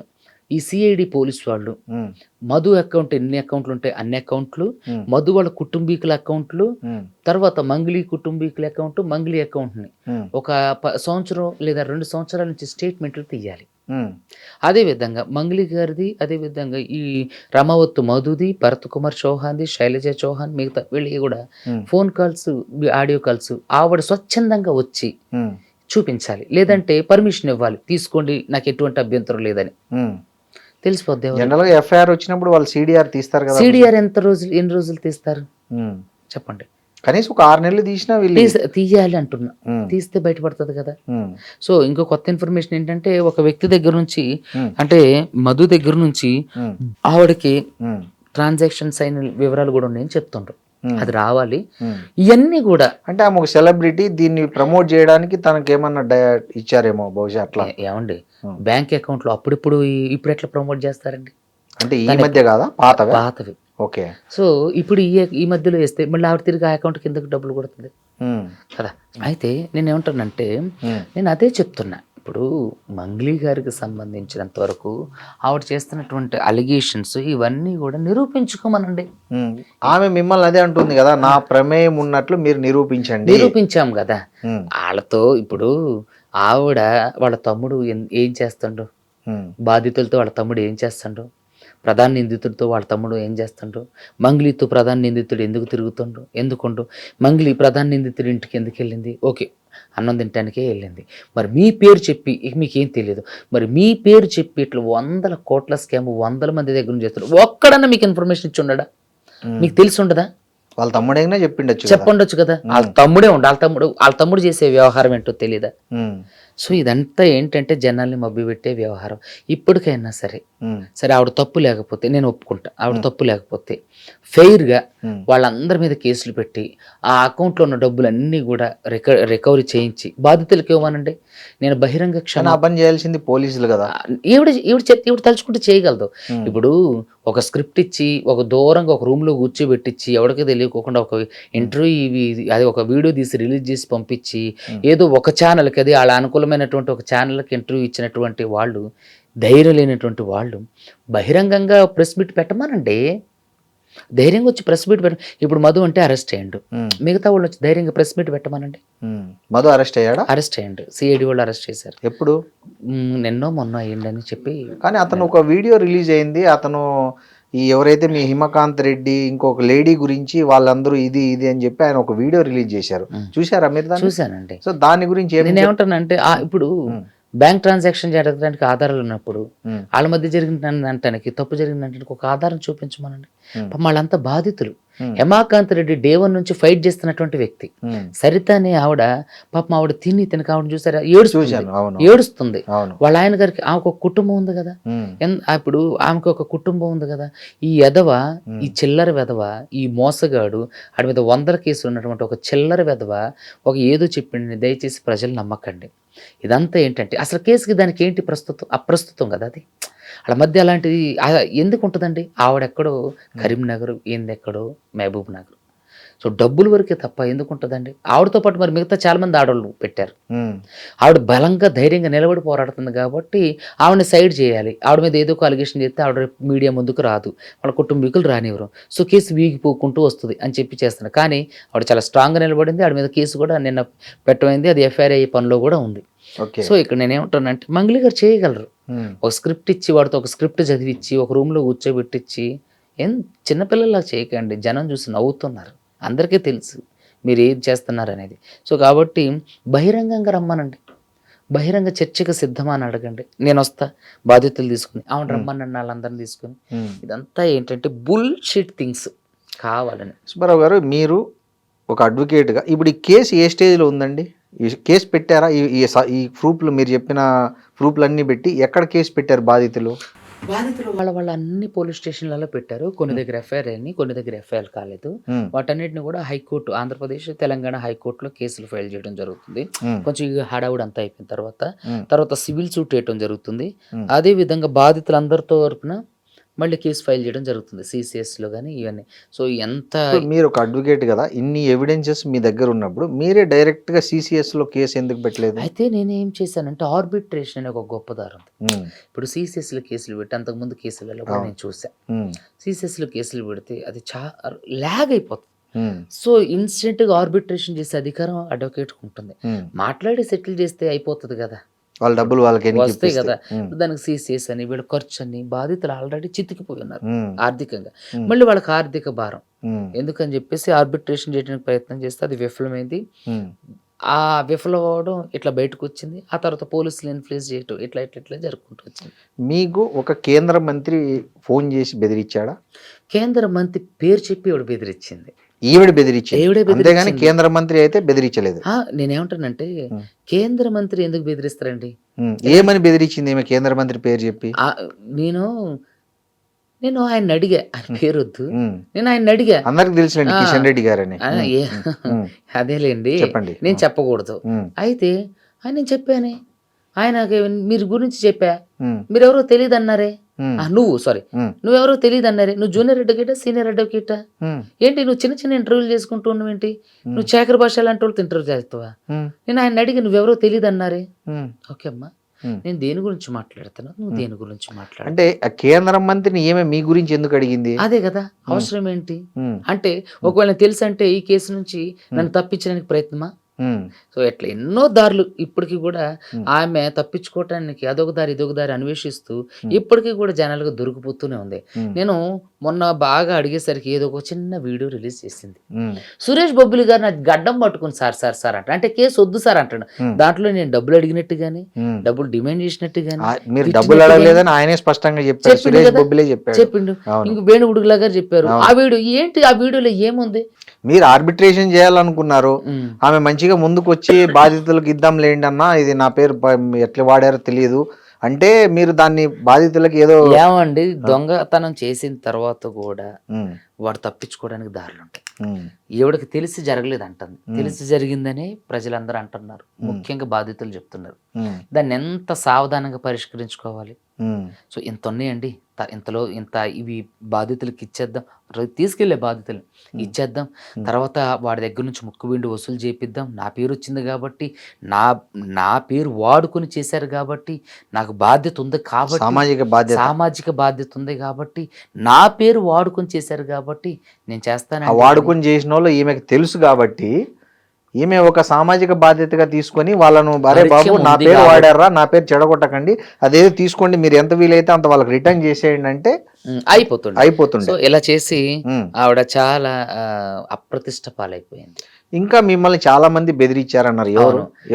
ఈ సిఐడి పోలీస్ వాళ్ళు మధు అకౌంట్ ఎన్ని అకౌంట్లు ఉంటాయి అన్ని అకౌంట్లు, మధు వాళ్ళ కుటుంబీకుల అకౌంట్లు, తర్వాత మంగ్లీ కుటుంబీకుల అకౌంట్, మంగ్లీ అకౌంట్ని ఒక సంవత్సరం లేదా 2 సంవత్సరాల నుంచి స్టేట్మెంట్లు తీయాలి. అదేవిధంగా మంగ్లీ గారిది, అదేవిధంగా ఈ రమావత్ మధుది, భరత్ కుమార్ చౌహాన్ది, శైలజ చౌహాన్, మిగతా వీళ్ళకి కూడా ఫోన్ కాల్స్, ఆడియో కాల్స్ ఆవిడ స్వచ్ఛందంగా వచ్చి చూపించాలి, లేదంటే పర్మిషన్ ఇవ్వాలి, తీసుకోండి నాకు ఎటువంటి అభ్యంతరం లేదని తెలిసిపోద్ది. జనరల్గా ఎఫ్ఐఆర్ వచ్చినప్పుడు వాళ్ళు సిడిఆర్ తీస్తారు కదా. సిడిఆర్ ఎన్ని రోజులు తీస్తారు చెప్పండి? కనీసం ఒక 6 నెలలు తీసినా తీయాలి అంటున్నా, తీస్తే బయటపడుతుంది కదా. సో ఇంకో కొత్త ఇన్ఫర్మేషన్ ఏంటంటే ఒక వ్యక్తి దగ్గర నుంచి, అంటే మధు దగ్గర నుంచి ఆవిడకి ట్రాన్సాక్షన్స్ అయిన వివరాలు కూడా ఉన్నాయని చెప్తుండ్రు. అది రావాలి. ఇవన్నీ కూడా అంటే ఆమె ఒక సెలబ్రిటీ, దీన్ని ప్రమోట్ చేయడానికి తనకి ఏమన్నా ఇచ్చారేమో బహుశా అట్లా. ఏమండి బ్యాంక్ అకౌంట్ లో అప్పుడిప్పుడు ఇప్పుడు ఎట్లా ప్రమోట్ చేస్తారండి? అంటే ఈ మధ్య కాదా, పాతవి. ఓకే. సో ఇప్పుడు ఈ మధ్యలో వేస్తే మళ్ళీ ఆవిడ తిరిగి ఆ అకౌంట్ కిందకి డబ్బులు కొడుతుంది కదా. అయితే నేను ఏమంటానంటే నేను అదే చెప్తున్నా, ఇప్పుడు మంగ్లీ గారికి సంబంధించినంత వరకు ఆవిడ చేస్తున్నటువంటి అలిగేషన్స్ ఇవన్నీ కూడా నిరూపించుకోమనండి. ఆమె మిమ్మల్ని అదే అంటుంది కదా, నా ప్రమేయం ఉన్నట్లు మీరు నిరూపించండి. నిరూపించాం కదా వాళ్ళతో. ఇప్పుడు ఆవిడ వాళ్ళ తమ్ముడు ఏం చేస్తాడు, బాధితులతో వాళ్ళ తమ్ముడు ఏం చేస్తాడు, ప్రధాన నిందితుడితో వాళ్ళ తమ్ముడు ఏం చేస్తాడు, మంగ్లీతో ప్రధాన నిందితుడు ఎందుకు తిరుగుతుండు, ఎందుకుండు, మంగ్లీ ప్రధాన నిందితుడి ఇంటికి ఎందుకు వెళ్ళింది, ఓకే అన్నం తినటానికే వెళ్ళింది. మరి మీ పేరు చెప్పి మీకేం తెలియదు, మరి మీ పేరు చెప్పి ఇట్లా 100 కోట్ల స్కామ్ 100 మంది దగ్గర నుంచి చేస్తారు, ఒక్కడన్నా మీకు ఇన్ఫర్మేషన్ ఇచ్చి ఉండడా, మీకు తెలిసి ఉండదా? వాళ్ళ తమ్ముడైనా చెప్పండొచ్చు కదా. వాళ్ళ తమ్ముడే ఉండు, వాళ్ళ తమ్ముడు చేసే వ్యవహారం ఏంటో తెలీదా? సో ఇదంతా ఏంటంటే జనాల్ని మభ్యపెట్టే వ్యవహారం. ఇప్పటికైనా సరే ఆవిడ తప్పు లేకపోతే నేను ఒప్పుకుంటా, ఆవిడ తప్పు లేకపోతే ఫెయిర్గా వాళ్ళందరి మీద కేసులు పెట్టి ఆ అకౌంట్లో ఉన్న డబ్బులన్నీ కూడా రికవరీ చేయించి బాధితులకి ఇవ్వమనండి. నేను బహిరంగ క్షమాపణ చేయాల్సింది పోలీసులు కదా. ఈవిడ తలుచుకుంటే చేయగలదు. ఇప్పుడు ఒక స్క్రిప్ట్ ఇచ్చి ఒక దూరంగా ఒక రూమ్లో కూర్చోబెట్టించి ఎవరికి తెలియకోకుండా ఒక ఇంటర్వ్యూ అది ఒక వీడియో తీసి రిలీజ్ చేసి పంపించి ఏదో ఒక ఛానల్కి, అది వాళ్ళ అనుకూలమైనటువంటి ఒక ఛానల్కి ఇంటర్వ్యూ ఇచ్చినటువంటి వాళ్ళు, ధైర్యం లేనటువంటి వాళ్ళు బహిరంగంగా ప్రెస్ మీట్ పెట్టమనండి. ధైర్యంగా వచ్చి ప్రెస్ మీట్ పెట్ట. ఇప్పుడు మధు అంటే అరెస్ట్ అయ్యండు, మిగతా వాళ్ళు వచ్చి ధైర్యంగా ప్రెస్ మీట్ పెట్టమనండి. మధు అరెస్ట్ అయ్యాడా? అరెస్ట్ అయ్యండు, సిఐడి వాళ్ళు అరెస్ట్ చేశారు. ఎప్పుడు? నిన్నో మొన్న అయ్యిండని చెప్పి. కానీ అతను ఒక వీడియో రిలీజ్ అయింది, అతను ఈ ఎవరైతే మీ హిమకాంత్ రెడ్డి ఇంకొక లేడీ గురించి వాళ్ళందరూ ఇది అని చెప్పి ఆయన ఒక వీడియో రిలీజ్ చేశారు, చూసారా మీరు? చూసానండి. సో దాని గురించి నేను ఏమంటానంటే ఇప్పుడు బ్యాంక్ ట్రాన్సాక్షన్ జరగడానికి ఆధారాలు ఉన్నప్పుడు వాళ్ళ మధ్య జరిగిందంటానికి తప్పు జరిగిందంటానికి ఒక ఆధారం చూపించమనండి. వాళ్ళంతా బాధితులు. హిమకాంత్ రెడ్డి డే 1 నుంచి ఫైట్ చేస్తున్నటువంటి వ్యక్తి. సరిత అనే ఆవిడ పాపం ఆవిడ తినక ఆవిడ చూసారా ఏడుస్తుంది. వాళ్ళ ఆయన గారికి ఆమెకు ఒక కుటుంబం ఉంది కదా, ఇప్పుడు ఆమెకు ఒక కుటుంబం ఉంది కదా. ఈ ఎదవ, ఈ చిల్లర వెధవ, ఈ మోసగాడు ఆడి మీద 100 కేసులు ఉన్నటువంటి ఒక చిల్లర వెధవ ఒక ఏదో చెప్పిండి, దయచేసి ప్రజలు నమ్మకండి. ఇదంతా ఏంటంటే అసలు కేసుకి దానికి ఏంటి అప్రస్తుతం కదా. అది వాళ్ళ మధ్య అలాంటిది ఎందుకు ఉంటుందండి? ఆవిడెక్కడో కరీంనగర్, ఏందెక్కడో మహబూబ్ నగర్. సో డబ్బుల వరకే తప్ప ఎందుకు ఉంటుందండి? ఆవిడతో పాటు మరి మిగతా చాలా మంది ఆడవాళ్ళు పెట్టారు. ఆవిడ బలంగా ధైర్యంగా నిలబడి పోరాడుతుంది కాబట్టి ఆవిడని సైడ్ చేయాలి. ఆవిడ మీద ఏదో ఒక అలిగేషన్ చేస్తే ఆవిడ మీడియా ముందుకు రాదు, వాళ్ళ కుటుంబీకులు రానివ్వరు. సో కేసు వీగిపోకుంటూ వస్తుంది అని చెప్పి చేస్తున్నారు. కానీ ఆవిడ చాలా స్ట్రాంగ్గా నిలబడింది. ఆవిడ మీద కేసు కూడా నిన్న పెట్టమైంది, అది ఎఫ్ఐఆర్ అయ్యే పనిలో కూడా ఉంది. సో ఇక్కడ నేనేమంటానంటే మంగ్లీ గారు చేయగలరు. ఒక స్క్రిప్ట్ ఇచ్చి వాడితో ఒక స్క్రిప్ట్ చదివించి ఒక రూమ్లో కూర్చోబెట్టించి చిన్నపిల్లలా చేయకండి. జనం చూసి నవ్వుతున్నారు, అందరికీ తెలుసు మీరు ఏం చేస్తున్నారు అనేది. సో కాబట్టి బహిరంగంగా రమ్మనండి, బహిరంగ చర్చకు సిద్ధమా అని అడగండి. నేను వస్తా బాధ్యతలు తీసుకుని, ఆవిడ రమ్మనండి వాళ్ళందరిని తీసుకుని. ఇదంతా ఏంటంటే బుల్షిట్ థింగ్స్ కావాలని. సుబ్బారావు గారు, మీరు ఒక అడ్వకేట్గా ఇప్పుడు ఈ కేసు ఏ స్టేజ్లో ఉందండి? ఈ కేసు పెట్టారా? ఈ ప్రూఫ్లు మీరు చెప్పిన ప్రూఫ్లన్నీ పెట్టి ఎక్కడ కేసు పెట్టారు బాధితులు? వాళ్ళ అన్ని పోలీస్ స్టేషన్లలో పెట్టారు. కొన్ని దగ్గర ఎఫ్ఐఆర్ అయ్యి, కొన్ని దగ్గర ఎఫ్ఐఆర్ కాలేదు. వాటన్నిటిని కూడా హైకోర్టు, ఆంధ్రప్రదేశ్, తెలంగాణ హైకోర్టులో కేసులు ఫైల్ చేయడం జరుగుతుంది. కొంచెం హడావుడి అంతా అయిపోయిన తర్వాత సివిల్ సూట్ వేయడం జరుగుతుంది. అదే విధంగా బాధితులందరితో తరపున మళ్ళీ కేసు ఫైల్ చేయడం జరుగుతుంది సిసిఎస్లో కానీ ఇవన్నీ. సో ఎంత మీరు ఒక అడ్వకేట్ కదా, ఇన్ని ఎవిడెన్సెస్ మీ దగ్గర ఉన్నప్పుడు మీరే డైరెక్ట్గా సిసిఎస్లో కేసు ఎందుకు పెట్టలేదు? అయితే నేనేం చేశానంటే ఆర్బిట్రేషన్ అనే ఒక గొప్ప దారి ఉంది. ఇప్పుడు సిసిఎస్లో కేసులు పెట్టి అంతకుముందు కేసులలో కూడా నేను చూసాను. సిసిఎస్లో కేసులు పెడితే అది చాలా ల్యాగ్ అయిపోతుంది. సో ఇన్స్టెంట్గా ఆర్బిట్రేషన్ చేసే అధికారం అడ్వకేట్కి ఉంటుంది. మాట్లాడి సెటిల్ చేస్తే అయిపోతుంది కదా, వాళ్ళ డబ్బులు వాళ్ళకి వస్తాయి కదా. దానికి సిసిఎస్ అని వీళ్ళ ఖర్చు అని బాధితులు ఆల్రెడీ చితికిపోయి ఉన్నారు ఆర్థికంగా. మళ్ళీ వాళ్ళకి ఆర్థిక భారం ఎందుకని చెప్పేసి ఆర్బిట్రేషన్ చేయడానికి ప్రయత్నం చేస్తే అది విఫలమైంది. ఆ విఫలం అవ్వడం ఇట్లా బయటకు వచ్చింది. ఆ తర్వాత పోలీసులు ఇన్ఫ్లుయెన్స్ చేయటం ఇట్లా జరుపుకుంటూ వచ్చింది. మీకు ఒక కేంద్ర మంత్రి ఫోన్ చేసి బెదిరించాడా? కేంద్ర మంత్రి పేరు చెప్పి ఈవిడ బెదిరించింది. ఈవిడ బెదిరించింది, అంతేగాని కేంద్ర మంత్రి అయితే బెదిరించలేదు. నేనేమంటానంటే కేంద్ర మంత్రి ఎందుకు బెదిరిస్తారండి? ఏమని బెదిరించింది ఈమె కేంద్ర మంత్రి పేరు చెప్పి? నేను నేను ఆయన అడిగా, ఆయన పేరు వద్దు, ఉమ్. నేను ఆయన అడిగా. అందరికి తెలుసులేండి ఆ. కిషన్ రెడ్డి గారని. ఆ, ఏ- అదేలేండి, చెప్పండి. నేను చెప్పకూడదు. అయితే ఆయన నేను చెప్పానే, ఆయనకి మీరు గురించి చెప్పా, మీరెవరో తెలియదు అన్నారే, నువ్వు సారీ నువ్వెవరో తెలియదు అన్నారే, నువ్వు జూనియర్ అడ్వకేటా సీనియర్ అడ్వకేటా ఏంటి, నువ్వు చిన్న చిన్న ఇంటర్వ్యూలు చేసుకుంటూ ఉన్నావేంటి, నువ్వు శేఖర్ భాష లాంటి వాళ్ళతో ఇంటర్వ్యూ చేస్తావా? నేను ఆయన అడిగి నువ్వెవరో తెలియదు అన్నారే. ఓకే అమ్మా, నేను దేని గురించి మాట్లాడుతున్నా, నువ్వు దేని గురించి మాట్లాడు. అంటే ఆ కేంద్ర మంత్రిని ఏమే మీ గురించి ఎందుకు అడిగింది? అదే కదా అవసరం ఏంటి అంటే, ఒకవేళ తెలుసు అంటే ఈ కేసు నుంచి నన్ను తప్పించడానికి ప్రయత్నమా? సో ఎట్లా ఎన్నో దారులు ఇప్పటికీ కూడా ఆమె తప్పించుకోవటానికి అదొక దారి ఇదొక దారి అన్వేషిస్తూ ఇప్పటికీ కూడా జనాలకు దొరికిపోతూనే ఉంది. నేను మొన్న బాగా అడిగేసరికి ఏదో ఒక చిన్న వీడియో రిలీజ్ చేసింది. సురేష్ బొబ్బిలి గారు నా గడ్డం పట్టుకుని సార్ సార్ సార్ అంటే కేసు వద్దు సార్ అంటాడు. దాంట్లో నేను డబ్బులు అడిగినట్టు గానీ, డబ్బులు డిమాండ్ చేసినట్టు గానీ, మీరు డబ్బులు అడగలేదని ఆయనే స్పష్టంగా చెప్పారు. సురేష్ బొబ్బిలే చెప్పిండు. ఇంక వేణు ఉడుగులా గారు చెప్పారు. ఆ వీడియో ఏంటి, ఆ వీడియోలో ఏముంది? మీరు ఆర్బిట్రేషన్ చేయాలనుకున్నారు, ఆమె మంచిగా ముందుకు వచ్చి బాధితులకు ఇద్దాం లేండి అన్న, ఇది నా పేరు ఎట్లా వాడారో తెలియదు అంటే మీరు దాన్ని బాధితులకు ఏదో ఏమండి, దొంగతనం చేసిన తర్వాత కూడా వాడు తప్పించుకోవడానికి దారులు ఉంటాయి. ఈవిడకి తెలిసి జరగలేదు అంటుంది, తెలిసి జరిగిందని ప్రజలందరూ అంటున్నారు, ముఖ్యంగా బాధితులు చెప్తున్నారు. దాన్ని ఎంత సావధానంగా పరిష్కరించుకోవాలి. సో ఇంత ఉన్నాయండి, ఇంతలో ఇంత ఇవి బాధితులకి ఇచ్చేద్దాం, తీసుకెళ్లే బాధితులు ఇచ్చేద్దాం, తర్వాత వాడి దగ్గర నుంచి ముక్కుబిండి వసూలు చేపిద్దాం, నా పేరు వచ్చింది కాబట్టి, నా పేరు వాడుకొని చేశారు కాబట్టి నాకు బాధ్యత ఉంది కాబట్టి, సామాజిక బాధ్యత ఉంది కాబట్టి, నా పేరు వాడుకొని చేశారు కాబట్టి నేను చేస్తాను. వాడుకొని చేసిన వాళ్ళు ఈమెకు తెలుసు కాబట్టి ఈమె ఒక సామాజిక బాధ్యతగా తీసుకొని వాళ్ళను, అరే బాబు నా పేరు వాడారా, నా పేరు చెడగొట్టకండి, అదేదో తీసుకోండి, మీరు ఎంత వీలైతే అంత వాళ్ళకి రిటర్న్ చేసేయండి అంటే అయిపోతుంది. సో ఇలా చేసి ఆవిడ చాలా అప్రతిష్ట పాలైపోయింది. ఇంకా మిమ్మల్ని చాలా మంది బెదిరించారన్నారు.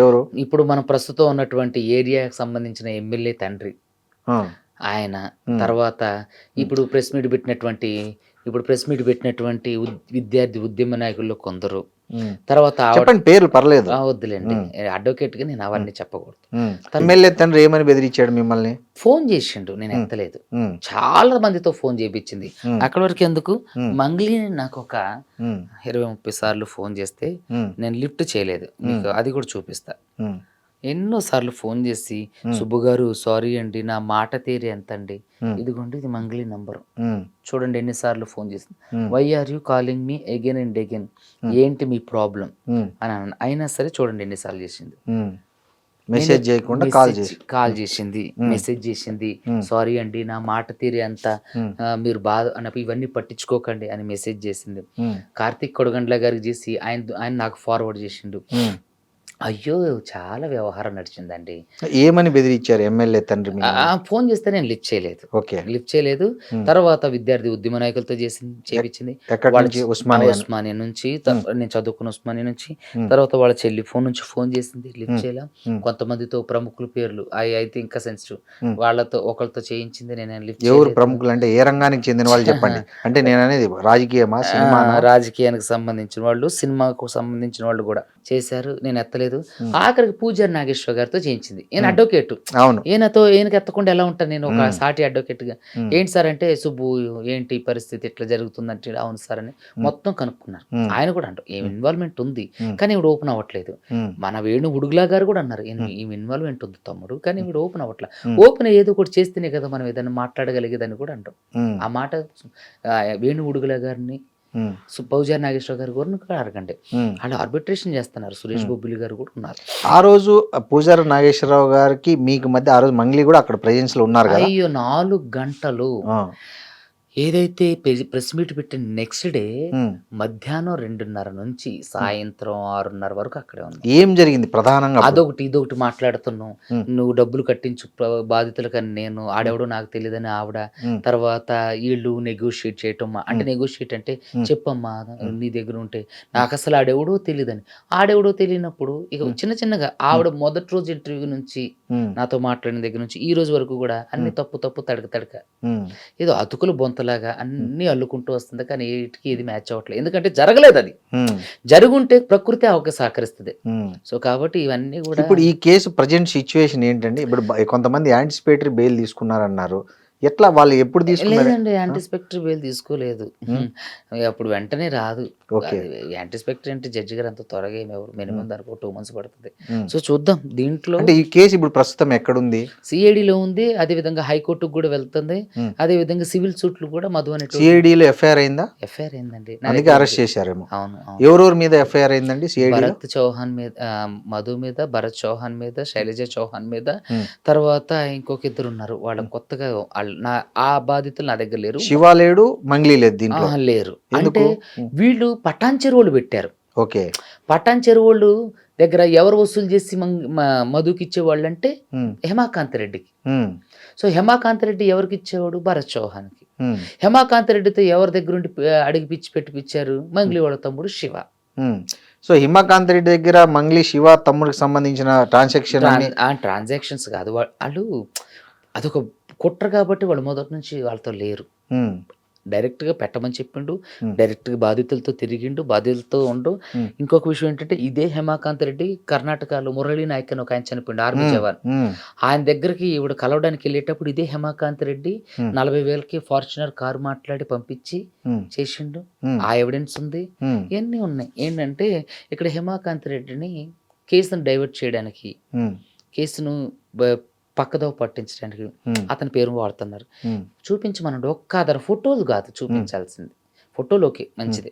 ఎవరు? ఇప్పుడు మనం ప్రస్తుతం ఉన్నటువంటి ఏరియాకి సంబంధించిన ఎమ్మెల్యే తండ్రి ఆయన, తర్వాత ఇప్పుడు ప్రెస్ మీట్ పెట్టినటువంటి విద్యార్థి ఉద్యమ నాయకుల్లో కొందరు, తర్వాత చెప్పండి పేర్లు పర్లేదు, వద్దులేండి, అడ్వకేట్ గా నేను అవన్నీ చెప్పకూడదు. ఎమ్మెల్యే తండ్రి ఏమని బెదిరించాడు మిమ్మల్ని? ఫోన్ చేసిండు, నేను ఎత్తలేదు, చాలా మందితో ఫోన్ చేయించింది. అక్కడి వరకు ఎందుకు, మంగ్లీని నాకు ఒక 20-30 సార్లు ఫోన్ చేస్తే నేను లిఫ్ట్ చేయలేదు, మీకు అది కూడా చూపిస్తా. ఎన్నోసార్లు ఫోన్ చేసి, సుబ్బు గారు సారీ అండి, నా మాట తీరి ఎంత అండి, ఇదిగోండి ఇది మంగ్లీ నంబరు, చూడండి ఎన్నిసార్లు ఫోన్ చేసింది, why are you calling me again and again, ఏంటి మీ ప్రాబ్లం అని అయినా సరే చూడండి ఎన్నిసార్లు చేసింది. మెసేజ్ చేయకుండా కాల్ చేసింది, మెసేజ్ చేసింది, సారీ అండి నా మాట తీరి అంత, మీరు బాధ అన్నప్పుడు ఇవన్నీ పట్టించుకోకండి అని మెసేజ్ చేసింది. కార్తీక్ కొడగండ్ల గారికి చేసి ఆయన నాకు ఫార్వర్డ్ చేసిండు. అయ్యో చాలా వ్యవహారం నడిచిందండి. ఏమని బెదిరించారు ఎమ్మెల్యే తండ్రి? ఫోన్ చేస్తే నేను లిఫ్ట్ చేయలేదు. తర్వాత విద్యార్థి ఉద్యమ నాయకులతో చేపించింది, ఉస్మానియా నుంచి, నేను చదువుకున్న ఉస్మానియా నుంచి, తర్వాత వాళ్ళ చెల్లి ఫోన్ నుంచి ఫోన్ చేసింది, లిఫ్ట్ చేయలే. కొంతమందితో ప్రముఖుల పేర్లు అయితే ఇంకా సెన్సిటివ్, వాళ్ళతో ఒకరితో చేయించింది, నేను లిఫ్ట్. ఎవరు ప్రముఖులు అంటే ఏ రంగానికి చెందిన వాళ్ళు చెప్పండి. అంటే నేను అనేది రాజకీయమా, సినిమా? రాజకీయానికి సంబంధించిన వాళ్ళు, సినిమాకు సంబంధించిన వాళ్ళు కూడా చేశారు, నేను ఎత్తలేదు. ఆఖరికి పూజారి నాగేశ్వర గారితో చేయించింది. ఈయన అడ్వకేట్, ఈయనకి ఎత్తకుండా ఎలా ఉంటాను నేను ఒక సాటి అడ్వకేట్ గా. ఏంటి సార్ అంటే, సుబ్బు ఏంటి పరిస్థితి ఇట్లా జరుగుతుందంటే, అవును సార్ అని మొత్తం కనుక్కున్నారు. ఆయన కూడా అంటారు ఏం ఇన్వాల్వ్మెంట్ ఉంది కానీ ఇవి ఓపెన్ అవ్వట్లేదు. మన వేణు ఉడుగులా గారు కూడా అన్నారు ఈ ఇన్వాల్వ్మెంట్ ఉంది తమ్ముడు, కానీ ఇవి ఓపెన్ అవ్వట్లేదు. ఓపెన్ ఏదో ఒకటి చేస్తేనే కదా మనం ఏదైనా మాట్లాడగలిగేదని కూడా అంటాం. ఆ మాట వేణు ఉడుగులా గారిని, పూజారి నాగేశ్వర గారు కూడా అడగండి, వాళ్ళు ఆర్బిట్రేషన్ చేస్తున్నారు. సురేష్ బొబ్బిలి గారు కూడా ఉన్నారు. ఆ రోజు పూజారి నాగేశ్వరరావు గారికి మీకు మధ్య ఆ రోజు మంగ్లీ కూడా అక్కడ ప్రెజెన్స్ లో ఉన్నారు కదా? అయ్యో 4 గంటలు ఏదైతే ప్రెస్ మీట్ పెట్టిన నెక్స్ట్ డే మధ్యాహ్నం 2:30 నుంచి సాయంత్రం 6:30 వరకు అక్కడే ఉంది. ఏం జరిగింది ప్రధానంగా? అదొకటి ఇదొకటి మాట్లాడుతున్నాం. నువ్వు డబ్బులు కట్టించు బాధితులకని నేను, ఆడెవడో నాకు తెలియదని ఆవిడ, తర్వాత వీళ్ళు నెగోషియేట్ చేయటం. అంటే నెగోషియేట్ అంటే చెప్పమ్మా నీ దగ్గర ఉంటే, నాకు అసలు ఆడెవడో తెలియదని. ఆడెవడో తెలియనప్పుడు ఇక చిన్న చిన్నగా ఆవిడ మొదటి రోజు ఇంటర్వ్యూ నుంచి నాతో మాట్లాడిన దగ్గర నుంచి ఈ రోజు వరకు కూడా అన్ని తప్పు తడక ఏదో అతుకులు బొంతలాగా అన్ని అల్లుకుంటూ వస్తుంది. కానీ వీటికి ఇది మ్యాచ్ అవ్వట్లేదు, ఎందుకంటే జరగలేదు. అది జరుగుంటే ప్రకృతి అవకాశం సహకరిస్తుంది. సో కాబట్టి ఇవన్నీ కూడా. ఇప్పుడు ఈ కేసు ప్రజెంట్ సిచ్యువేషన్ ఏంటంటే, ఇప్పుడు కొంతమంది యాంటిసిపేటరీ బెయిల్ తీసుకున్నారన్నారు, ఎట్లా వాళ్ళు ఎప్పుడు తీసుకున్నారు? లేదండి, యాంటిస్పెక్టరీ బెయిల్ తీసుకోలేదు. అప్పుడు వెంటనే రాదు. ఓకే. యాంటిస్పెక్టరీ అంటే జడ్జి గారు అంత త్వరగా ఏమి ఎవరు, మినిమం దానికి 2 months పడుతుంది. సో చూద్దాం. దీంట్లో అంటే ఈ కేసు ఇప్పుడు ప్రస్తుతం ఎక్కడుంది? సిఐడిలో ఉంది, అదే విధంగా హైకోర్టుకు కూడా వెళ్తుంది, అదే విధంగా సివిల్ సూట్లు కూడా మధు అనే సిఐడిలో ఎఫ్ఐఆర్ అయిందా? ఎఫ్ఐఆర్ అయిందండి. అందుకే అరెస్ట్ చేశారేమో. అవును. ఎవరెవరి మీద ఎఫ్ఐఆర్ అయిందండి సిఐడి? భరత్ చౌహాన్ మీద, మధు మీద, భరత్ చౌహాన్ మీద, శైలజ చౌహాన్ మీద, తర్వాత ఇంకొక ఇద్దరు ఉన్నారు. వాళ్ళ కొత్తగా ఆ బాధితులు నా దగ్గర లేరు. శివ లేడు, మంగ్లీ లేదు దీంట్లో. లేరు అంటే వీళ్ళు పటాన్ చెరువులు పెట్టారు. ఓకే. పటాన్ చెరువులు దగ్గర ఎవరు వసూలు చేసి మధుకి ఇచ్చేవాళ్ళు అంటే హేమాకాంత్ రెడ్డికి. సో హేమాకాంత్ రెడ్డి ఎవరికి ఇచ్చేవాడు? భరత్ చౌహాన్కి. హేమాకాంత్ రెడ్డితో ఎవరి దగ్గర ఉండి అడిగి పిచ్చి పెట్టిపించారు? మంగ్లీ వాళ్ళ తమ్ముడు శివ. సో హిమాకాంత్ రెడ్డి దగ్గర మంగ్లీ శివ తమ్ముడికి సంబంధించిన ట్రాన్సాక్షన్స్ కాదు వాళ్ళు, అదొక కుట్ర కాబట్టి వాళ్ళు మొదటి నుంచి వాళ్ళతో లేరు. డైరెక్ట్గా పెట్టమని చెప్పిండు, డైరెక్ట్గా బాధితులతో తిరిగిండు, బాధితులతో ఉండు. ఇంకొక విషయం ఏంటంటే ఇదే హేమాకాంత్ రెడ్డి కర్ణాటకలో మురళీ నాయక్ అని ఒక ఆయన చనిపోయిండు, ఆర్మీ జవాన్. ఆయన దగ్గరికి ఇవిడ కలవడానికి వెళ్ళేటప్పుడు ఇదే హేమాకాంత్ రెడ్డి 40,000కి ఫార్చునర్ కారు మాట్లాడి పంపించి చేసిండు. ఆ ఎవిడెన్స్ ఉంది, ఇవన్నీ ఉన్నాయి. ఏంటంటే ఇక్కడ హేమాకాంత్ రెడ్డిని కేసును డైవర్ట్ చేయడానికి, కేసును పక్కదో పట్టించడానికి అతని పేరు వాడుతున్నారు. చూపించమనండి, ఒక్క ఆధార ఫోటోలు కాదు చూపించాల్సింది. ఫోటోలు ఓకే మంచిది,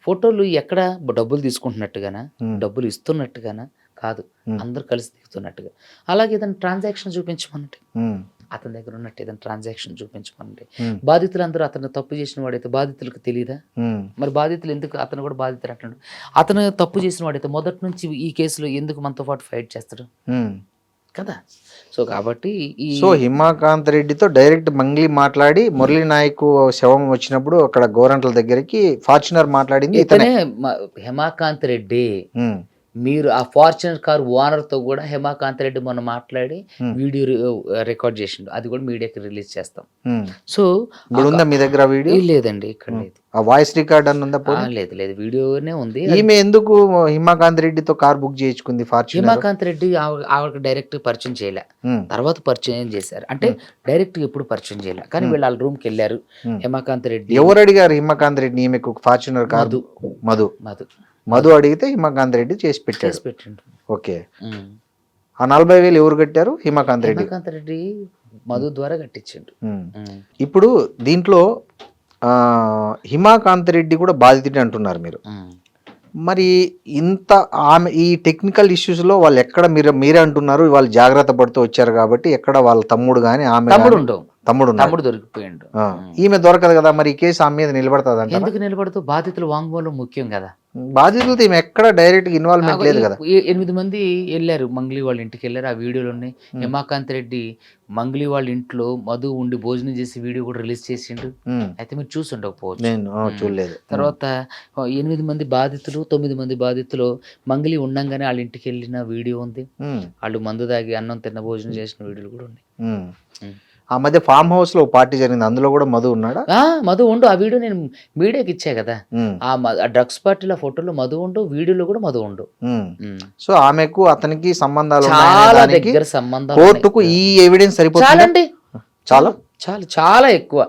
ఫోటోలు ఎక్కడ డబ్బులు తీసుకుంటున్నట్టుగానా, డబ్బులు ఇస్తున్నట్టుగానా కాదు, అందరు కలిసి దిగుతున్నట్టుగా. అలాగే ఏదైనా ట్రాన్సాక్షన్ చూపించమనండి, అతని దగ్గర ఉన్నట్టు ఏదైనా ట్రాన్సాక్షన్ చూపించమనండి. బాధితులందరూ అతను తప్పు చేసిన వాడైతే బాధితులకు తెలియదా? మరి బాధితులు ఎందుకు అతను కూడా బాధితులు అంటాడు? అతను తప్పు చేసిన వాడైతే మొదటి నుంచి ఈ కేసులో ఎందుకు మనతో పాటు ఫైట్ చేస్తాడు కదా? సో కాబట్టి సో హిమాకాంత్ రెడ్డితో డైరెక్ట్ మంగ్లీ మాట్లాడి మురళీ నాయక్ శవం వచ్చినప్పుడు అక్కడ గోరంట్ల దగ్గరికి ఫార్చునర్ మాట్లాడింది ఇతనే. హేమాకాంత్ రెడ్డి మీరు ఆ ఫార్చునర్ కార్ ఓనర్ తో కూడా హేమాకాంత్ రెడ్డి మొన్న మాట్లాడి వీడియో రికార్డ్ చేసిండు, అది కూడా మీడియాకి రిలీజ్ చేస్తాం. సో మీ దగ్గర వీడియో లేదండి, ఇక్కడ లేదు. ఆ వాయిస్ రికార్డ్ అన్న లేదు, వీడియోనే ఉంది. ఈమె ఎందుకు హిమాకాంత్ రెడ్డితో కార్ బుక్ చేయించుకుంది ఫార్చునర్? హిమాకాంత్ రెడ్డి ఆవిడకి డైరెక్ట్ పరిచయం చేయలే, తర్వాత పరిచయం చేశారు. అంటే డైరెక్ట్ ఎప్పుడు పరిచయం చేయలే, కానీ వీళ్ళు వాళ్ళ రూమ్ కి వెళ్ళారు. హేమాకాంత్ రెడ్డి ఎవరు అడిగారు హిమాకాంత్ రెడ్డి ఈమెకు ఫార్చునర్ కార్? మధు అడిగితే హిమాకాంత్ రెడ్డి చేసి పెట్టాడు. ఓకే. ఆ 40,000 ఎవరు కట్టారు? హిమాకాంత్ రెడ్డి మధు ద్వారా కట్టించండు. ఇప్పుడు దీంట్లో హిమాకాంత్ రెడ్డి కూడా బాధితుడు అంటున్నారు మీరు. మరి ఇంత ఆమె ఈ టెక్నికల్ ఇష్యూస్ లో వాళ్ళు ఎక్కడ మీరే అంటున్నారు వాళ్ళు జాగ్రత్త పడుతూ వచ్చారు కాబట్టి ఎక్కడ వాళ్ళ తమ్ముడు గానీ ఆమె తమ్ముడు దొరికిపోయాడు. ఈమె దొరకదు కదా, మరి ఈ కేసు ఆమె మీద నిలబడుతుంది అంటే? ఎందుకు నిలబడుతూ? బాధితులు వాంగ్మూలం ముఖ్యం కదా. బాధితులతో ఈమె ఎక్కడ డైరెక్ట్ ఇన్వాల్వ్మెంట్ లేదు కదా. 8 మంది వెళ్ళారు, మంగ్లీ వాళ్ళ ఇంటికి వెళ్ళారు. ఆ వీడియోలో ఉన్నాయి. హేమాకాంత్ రెడ్డి మంగ్లీ వాళ్ళ ఇంట్లో మధు ఉండి భోజనం చేసి వీడియో కూడా రిలీజ్ చేసిండు. అయితే మీరు చూసి ఉండకపోవచ్చు, నేను చూడలేదు. తర్వాత 8 మంది బాధితులు 9 మంది బాధితులు మంగ్లీ ఉండంగానే వాళ్ళ ఇంటికి వెళ్ళిన వీడియో ఉంది. వాళ్ళు మందు దాగి అన్నం తిన్న భోజనం చేసిన వీడియోలు కూడా ఉన్నాయి. ఆ మధ్య ఫామ్ హౌస్ లో పార్టీ జరిగింది, అందులో కూడా మధు ఉన్నాడా? మధు ఉండు. ఆ వీడియో నేను మీడియాకి ఇచ్చా కదా. ఆ డ్రగ్స్ పార్టీల ఫోటోలో మధు ఉండు, వీడియోలో కూడా మధు ఉండు. సో ఆమెకు అతనికి సంబంధాలు చాలా దగ్గర సంబంధాలు. కోర్టుకు ఈ ఎవిడెన్స్ సరిపోతుందండి? చాలా ఎక్కువ.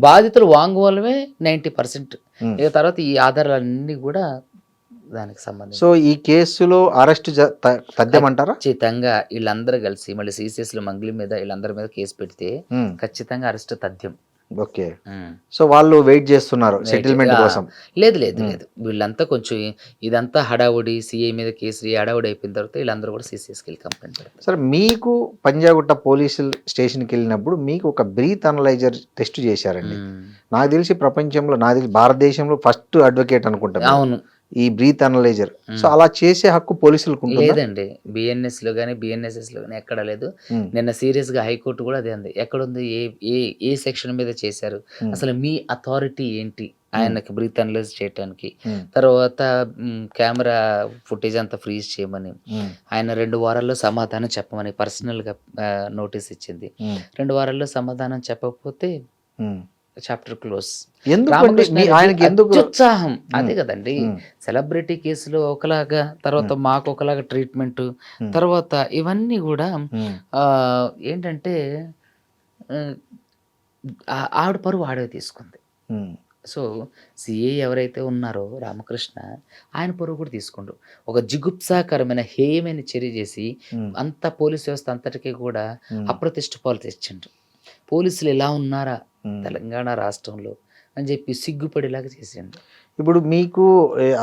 బాధితులు వాంగ్మూలమే 90%. ఇక తర్వాత ఈ ఆధారాలన్నీ కూడా దానికి సంబంధించి. సో ఈ కేసులో అరెస్ట్ తథ్యమంటారా? ఖచ్చితంగా వీళ్ళందరూ కలిసి మళ్ళీ సిసిఎస్ లో మంగ్లీ మీద వీళ్ళందరి మీద కేసు పెడితే ఖచ్చితంగా అరెస్ట్ తథ్యం. ఓకే. సో వాళ్ళు వెయిట్ చేస్తున్నారు సెటిల్మెంట్ కోసం? లేదు, వీళ్ళంతా కొంచెం ఇదంతా హడావుడి, సిఐ మీద కేసు హడావుడి అయిపోయిన తర్వాత వీళ్ళందరూ కూడా సిసిఎస్కి వెళ్ళి కంప్లైంట్ పెడతారు. సరే, మీకు పంజాగుట్ట పోలీసు స్టేషన్కి వెళ్ళినప్పుడు మీకు ఒక బ్రీత్ అనలైజర్ టెస్ట్ చేశారండి. నాకు తెలిసి ప్రపంచంలో, భారతదేశంలో ఫస్ట్ అడ్వకేట్ అనుకుంటా. అవును, ఈ బ్రీత్ అనలైజర్. సో అలా చేసే హక్కు పోలీసులకు లేదండి. బిఎన్ఎస్ లో కానీ బిఎన్ఎస్ఎస్ లో కానీ ఎక్కడ లేదు. నిన్న సీరియస్ గా హైకోర్టు కూడా అదే అంది. ఎక్కడుంది, ఏ సెక్షన్ మీద చేశారు, అసలు మీ అథారిటీ ఏంటి ఆయనకి బ్రీత్ అనలైజ్ చేయడానికి? తర్వాత కెమెరా ఫుటేజ్ అంతా ఫ్రీజ్ చేయమని ఆయన 2 వారాల్లో సమాధానం చెప్పమని పర్సనల్ గా నోటీస్ ఇచ్చింది. 2 వారాల్లో సమాధానం చెప్పకపోతే చాప్టర్ క్లోజ్. ఉత్సాహం అదే కదండి. సెలబ్రిటీ కేసులో ఒకలాగా, తర్వాత మాకు ఒకలాగా ట్రీట్మెంట్, తర్వాత ఇవన్నీ కూడా ఏంటంటే ఆవిడ పరువు ఆడే తీసుకుంది. ఉమ్, సో సిఏ ఎవరైతే ఉన్నారో రామకృష్ణ, ఆయన పరువు కూడా తీసుకుండు. ఒక జిగుప్సాకరమైన హేయమైన చర్య చేసి ఉమ్, అంత పోలీస్ వ్యవస్థ అంతటికీ కూడా ఉమ్, అప్రతిష్ట పాలు తెచ్చిండు. పోలీసులు ఎలా ఉన్నారా ఉమ్. తెలంగాణ రాష్ట్రంలో అని చెప్పి సిగ్గుపడేలాగా చేసిండు. ఇప్పుడు మీకు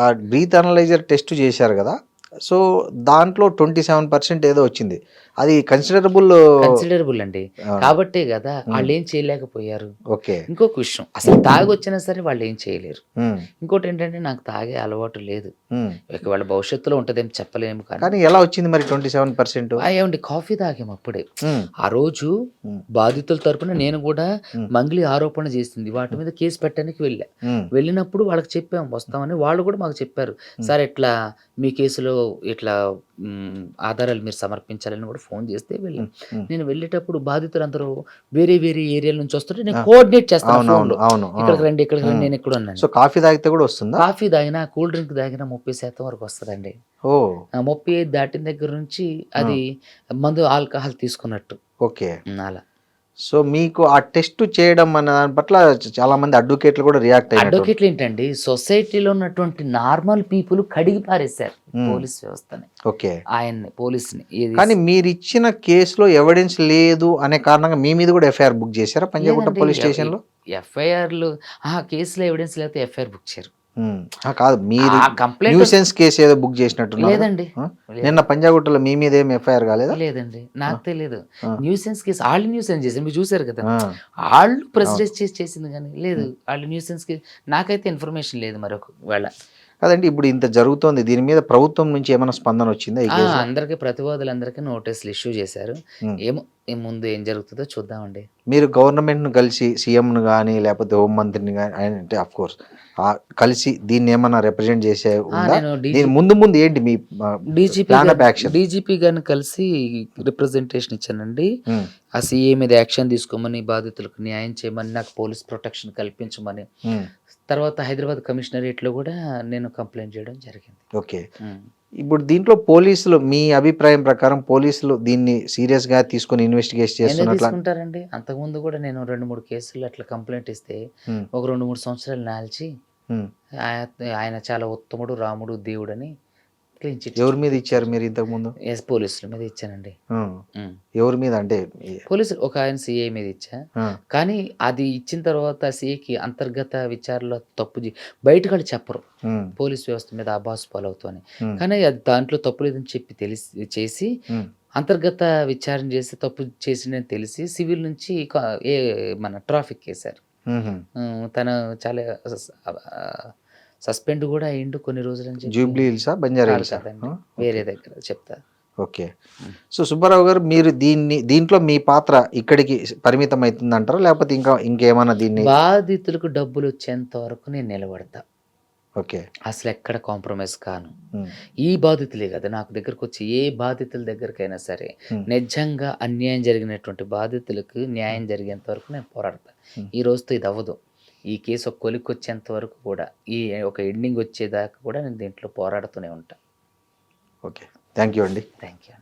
ఆ బ్రీత్ అనలైజర్ టెస్ట్ చేశారు కదా, సో దాంట్లో 27% ఏదో వచ్చింది, అది కన్సిడరబుల్. కన్సిడరబుల్ అండి. కాబట్టే కదా వాళ్ళు ఏం చేయలేకపోయారు. ఓకే. ఇంకొక విషయం, అసలు తాగి వచ్చినా సరే వాళ్ళు ఏం చేయలేరు. ఇంకోటి ఏంటంటే నాకు తాగే అలవాటు లేదు. ఒకవేళ భవిష్యత్తులో ఉంటుందేమో చెప్పలేము. కానీ ఎలా వచ్చింది మరి 27%? ఏమండి కాఫీ తాగాము అప్పుడే. ఆ రోజు బాధితుల తరపున నేను కూడా మంగ్లీ ఆరోపణ చేసింది, వాటి మీద కేసు పెట్టడానికి వెళ్ళినప్పుడు వాళ్ళకి చెప్పాము వస్తామని. వాళ్ళు కూడా మాకు చెప్పారు, సార్ ఇట్లా మీ కేసులో ఇట్లా ఆధారాలు మీరు సమర్పించాలని కూడా ఫోన్ చేస్తే వెళ్ళాం. నేను వెళ్ళేటప్పుడు బాధితులందరూ వేరే వేరే ఏరియాల నుంచి వస్తుంటే నేను కోఆర్డినేట్ చేస్తాను, ఇక్కడికి రండి ఇక్కడికి రండి, నేను ఇక్కడ ఉన్నాను. సో కాఫీ తాగితే కూడా వస్తుందా? కాఫీ తాగినా కూల్ డ్రింక్ తాగినా 30% వరకు వస్తుందండి. 35 దాటిన దగ్గర నుంచి అది మందు ఆల్కహాల్ తీసుకున్నట్టు. ఓకే. అలా. సో మీకు ఆ టెస్ట్ చేయడం అన్న దాని పట్ల చాలా మంది అడ్వకేట్లు కూడా రియాక్ట్ అయ్యారు. అడ్వకేట్లు ఏంటండి, సొసైటీలో ఉన్నటువంటి నార్మల్ పీపుల్ కడిగి పారేశారు పోలీస్ వ్యవస్థని, ఓకే, ఆయన్ని పోలీసుని. కానీ మీరు ఇచ్చిన కేసులో ఎవిడెన్స్ లేదు అనే కారణంగా మీ మీద కూడా ఎఫ్ఐఆర్ బుక్ చేశారా పంజాగుట్ట పోలీస్ స్టేషన్ లో? ఎఫ్ఐఆర్లు కేసులో ఎవిడెన్స్ లేకపోతే ఎఫ్ఐఆర్ బుక్ చేయరు. కాదు, మీరు న్యూసెన్స్ కేసు ఏదో బుక్ చేసినట్టు లేదండి. నిన్న పంజాగుట్టలో మీ మీద ఏమి ఎఫ్ఐఆర్ కాలేదా? లేదండి, నాకు తెలియదు. న్యూసెన్స్ కేసు వాళ్ళు న్యూసెన్స్ చేసి మీరు చూసారు కదా, వాళ్ళు ప్రెసిడెన్స్ చేసింది కానీ లేదు, వాళ్ళు న్యూసెన్స్ కేసు. నాకైతే ఇన్ఫర్మేషన్ లేదు మరి ఒకవేళ. కదండి, ఇప్పుడు ఇంత జరుగుతోంది, దీని మీద ప్రభుత్వం నుంచి ఏమైనా స్పందన వచ్చిందా? అందరికి ప్రతివాదులందరికీ నోటీసులు ఇష్యూ చేశారు. ఏమో ముందు ఏం జరుగుతుందో చూద్దామండి. మీరు గవర్నమెంట్ను కలిసి సీఎంను కానీ లేకపోతే హోంమంత్రిని కానీ, అంటే అఫ్ కోర్స్ కలిసి దీన్ని ఏమన్నా రిప్రజెంట్ చేసే ముందు ఏంటి మీ డీజీపీ గారిని కలిసి రిప్రజెంటేషన్ ఇచ్చానండి. ఆ సీఏ మీద యాక్షన్ తీసుకోమని, బాధితులకు న్యాయం చేయమని, నాకు పోలీస్ ప్రొటెక్షన్ కల్పించమని. తర్వాత హైదరాబాద్ కమిషనరేట్లో కూడా నేను కంప్లైంట్ చేయడం జరిగింది. ఓకే. ఇప్పుడు దీంట్లో పోలీసులు, మీ అభిప్రాయం ప్రకారం పోలీసులు దీన్ని సీరియస్ గా తీసుకొని ఇన్వెస్టిగేట్ చేస్తుంటారండి. అంతకుముందు కూడా నేను 2-3 కేసులు అట్లా కంప్లైంట్ ఇస్తే ఒక 2-3 సంవత్సరాలు నాల్చి ఆయన చాలా ఉత్తముడు, రాముడు, దేవుడు అని క్లీన్ చిట్. ఎవరి మీద ఇచ్చారు మీరు ఇంతకు ముందు? పోలీసుల మీద ఇచ్చానండి. ఎవరి మీద అంటే? పోలీసులు ఒక ఆయన సిఐ మీద ఇచ్చా. కానీ అది ఇచ్చిన తర్వాత సిఐకి అంతర్గత విచారణలో తప్పు బయటకు వాళ్ళు చెప్పరు పోలీస్ వ్యవస్థ మీద అబాస్ పాలవుతూ అని. కానీ అది దాంట్లో తప్పు లేదని చెప్పి చేసి అంతర్గత విచారణ చేసి తప్పు చేసిందని తెలిసి సివిల్ నుంచి మన ట్రాఫిక్ వేశారు. తను చాలా సస్పెండ్ కూడా అయ్యిండు కొన్ని రోజులు అని చెప్పి. జూబ్లీ హిల్సా, బంజారా హిల్సా? వేరే దగ్గర చెప్తా. ఓకే. సో సుబ్బారావు గారు, మీరు దీంట్లో మీ పాత్ర ఇక్కడికి పరిమితం అవుతుంది అంటారా, లేకపోతే ఇంకేమైనా దీన్ని? బాధితులకు డబ్బులు వచ్చేంత వరకు నేను నిలబడతా. ఓకే. అసలు ఎక్కడ కాంప్రమైజ్ కాను. ఈ బాధితులే కదా, నాకు దగ్గరకు వచ్చి ఏ బాధితుల దగ్గరకైనా సరే నిజంగా అన్యాయం జరిగినటువంటి బాధితులకు న్యాయం జరిగేంత వరకు నేను పోరాడతా. ఈ రోజుతో ఇది అవ్వదు. ఈ కేసు ఒక కొలిక్కి వచ్చేంత వరకు కూడా, ఈ ఒక ఎండింగ్ వచ్చేదాకా కూడా నేను దీంట్లో పోరాడుతూనే ఉంటాను. ఓకే, థ్యాంక్ యూ అండి. Thank you.